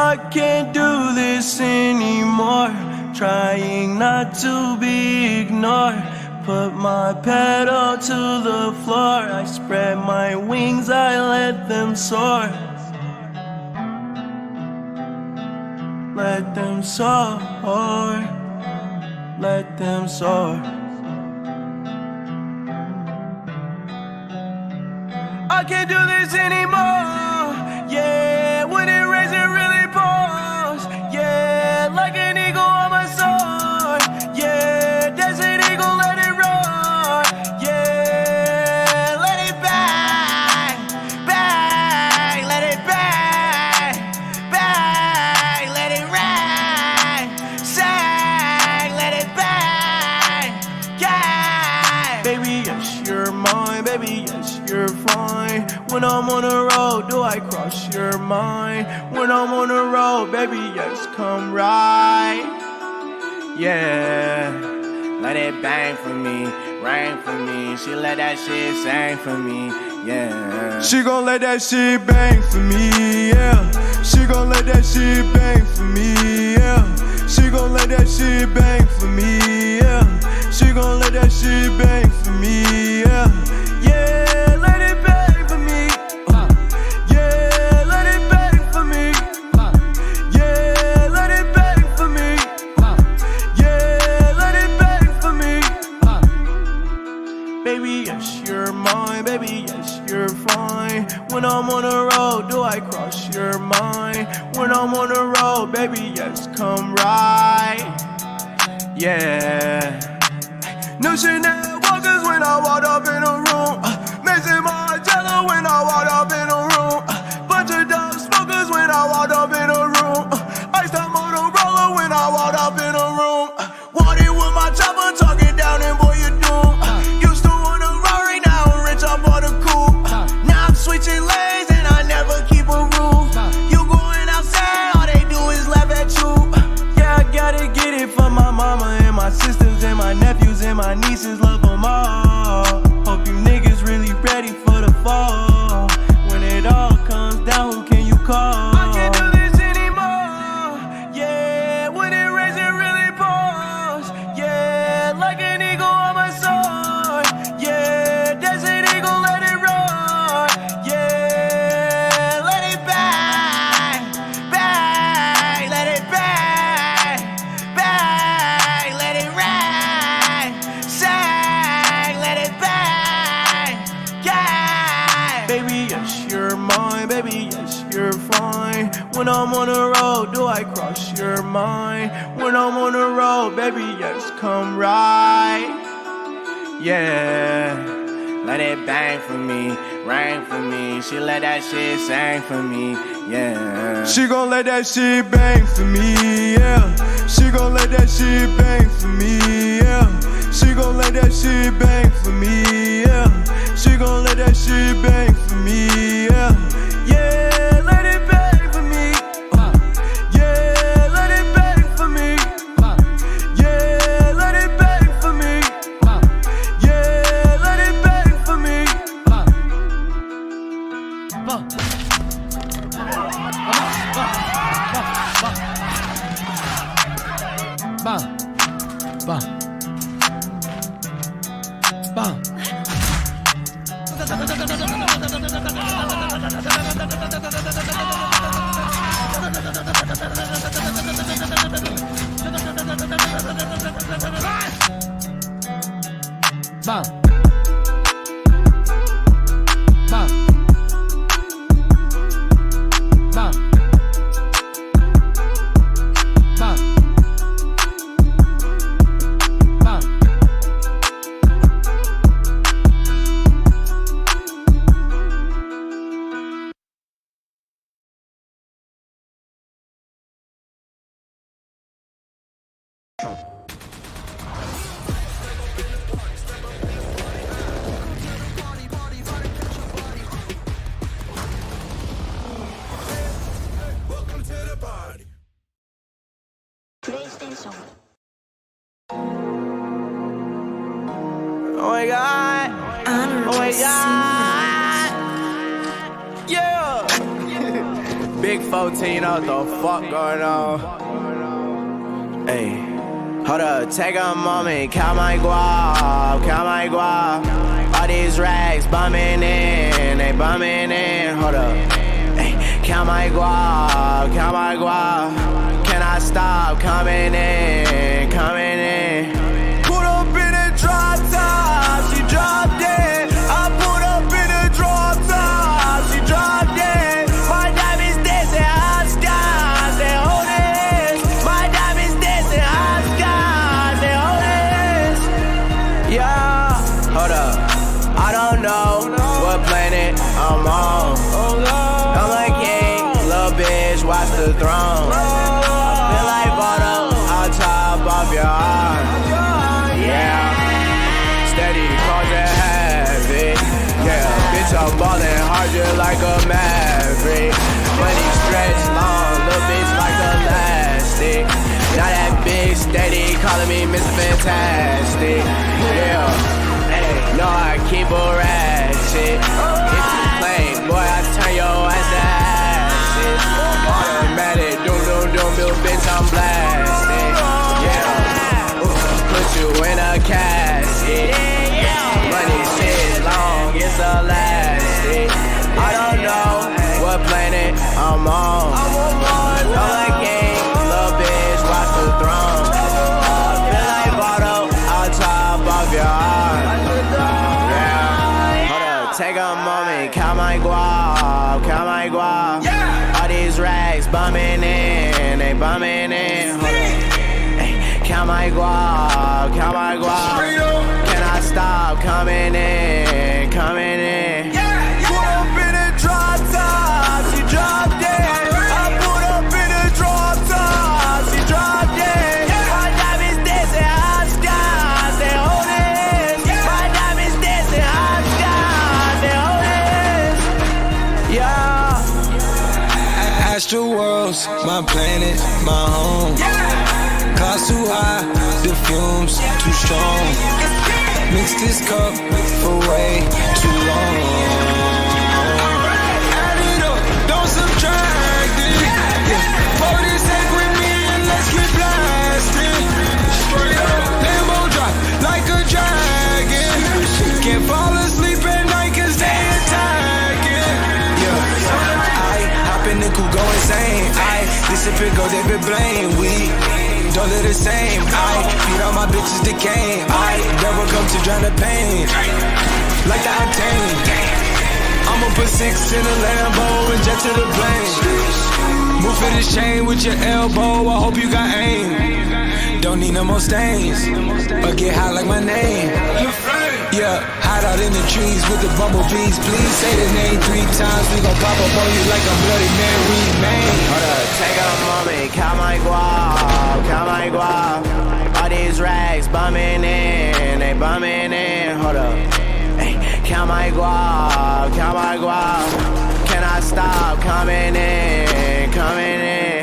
I can't do this anymore, trying not to be ignored. Put my pedal to the floor, I spread my wings, I let them soar. Let them soar, let them soar. I can't do this anymore, yeah. When it rains it really pours, yeah. Like an eagle on my sword, yeah. Desert eagle, let it roar, yeah. Let it bang, bang, let it bang, bang, let it rain, sang, let it bang, yeah. Baby, yes, you're mine, baby, yes, you're fine. When I'm on the road, do I cross your mind? When I'm on the road, baby, yes, come right. Yeah, let it bang for me, rain for me. She let that shit sing for me, yeah. She gon' let that shit bang for me, yeah. She gon' let that shit bang for me, yeah. She gon' let that shit bang for me, yeah. She gon' let that shit bang for me, yeah. Yeah, let it bang for me. Yeah, let it bang for me. Yeah, let it bang for me. Yeah, let it bang for me. Baby, yes, you're mine. Baby, yes, you're fine. When I'm on the road, do I cross your mind? When I'm on the road, baby, yes, come right. Yeah. No Chanel walkers when I walk up in a room. Missing my jello when I walk up in a room. Bunch of dope smokers when I walk up in a room. Iced out Motorola when I walk up in a room. Wanted with my chopper talking down and boy you doom. Used to want a Rari, now I'm rich, I bought a coupe. Now I'm switching lanes and I never keep a roof. You going outside, all they do is laugh at you. Yeah, I gotta get it for my mama and my sisters and my nephews and my nieces, love them all. Hope you niggas really ready for the fall. When it all comes down, who can you call? I can't do this anymore, yeah. When it rains it really pours, yeah. Like an eagle on my sword, yeah. Desert eagle, let it roar, yeah. Let it bang, bang, let it bang, bang, let it rain, sang, let it bang, yeah. Baby, yes, you're mine, baby, yes, you're fine. When I'm on the road, do I cross your mind? When I'm on the road, baby, yes, come right. Yeah, let it bang for me, rain for me. She let that shit sing for me, yeah. She gon' let that shit bang for me, yeah. She gon' let that shit bang for me, yeah. She gon' let that shit bang for me, yeah. She gon' let that shit bang for me, yeah. Yeah, let it bang for me. Yeah, let it bang for me. Yeah, let it bang for me. Yeah, let it bang for me. PlayStation. Oh my god. Oh my god. Yeah. Big 14, you know what the fuck going on. Hey, hold up, take a moment, count my guap, count my guap. All these racks bumming in, they bumming in. Hold up, hey, count my guap, count my guap. Can I stop coming in, coming in? Put up in a drop top, she dropped it. I put up in a drop top, she dropped it. My diamonds dancing high skies, they hold it. My diamonds dancing high skies, they hold it. Yeah, hold up, I don't know what planet I'm on. I'm a king, little bitch, watch the throne. Feel like bottle, I'll chop off your arm. Yeah, steady, cause it heavy. Yeah, bitch, I'm ballin' hard just like a maverick. Money stretch long, little bitch like elastic. Now that bitch steady calling me Mr. Fantastic. Yeah, hey, no, I keep a ratchet. If you play, boy, I turn your ass to ashes. Automatic, doom, doom, doom, little bitch, I'm blasted. Yeah, put you in a casket. Money shit long, it's elastic. I don't know what planet I'm on. I'm a king, little bitch, watch the throne. Feel like bottle, I'll chop off your arm. Yeah, hold up, take a moment, count my guap, count my guap. All these racks bumming in, they bumming in. Hold up, hey, count my guap, count my guap. Can I stop coming in, coming in? Put up in a drop top, she dropped it. I put up in a drop top, she dropped it. My diamonds dancing high skies, they hold it. My diamonds dancing high skies, they hold it. Yeah. Astral worlds, my planet, my home. Clouds too high, the fumes too strong. Mix this cup for way too long. Add it up, don't subtract it. Pour this egg with me and let's get blasted. Straight up, Lambo drop like a dragon. Can't fall asleep at night cause they attacking. Yeah, I hop in the coupe, go insane. I disappear, go David Blaine. We don't live the same. I feed all my bitches decaying. I never come to drown the pain like the octane. I'ma put 6 in a Lambo and jet to the plane. Move for this chain with your elbow, I hope you got aim. Don't need no more stains or get high like my name. Yeah, hide out in the trees with the bumblebees. Please say the name 3 times. We gon' pop up on you like I'm Bloody Mary, man. Hold up, take a moment, count my guap, count my guap. All these racks bumming in, they bumming in. Hold up, hey, count my guap, count my guap. Can I stop coming in, coming in?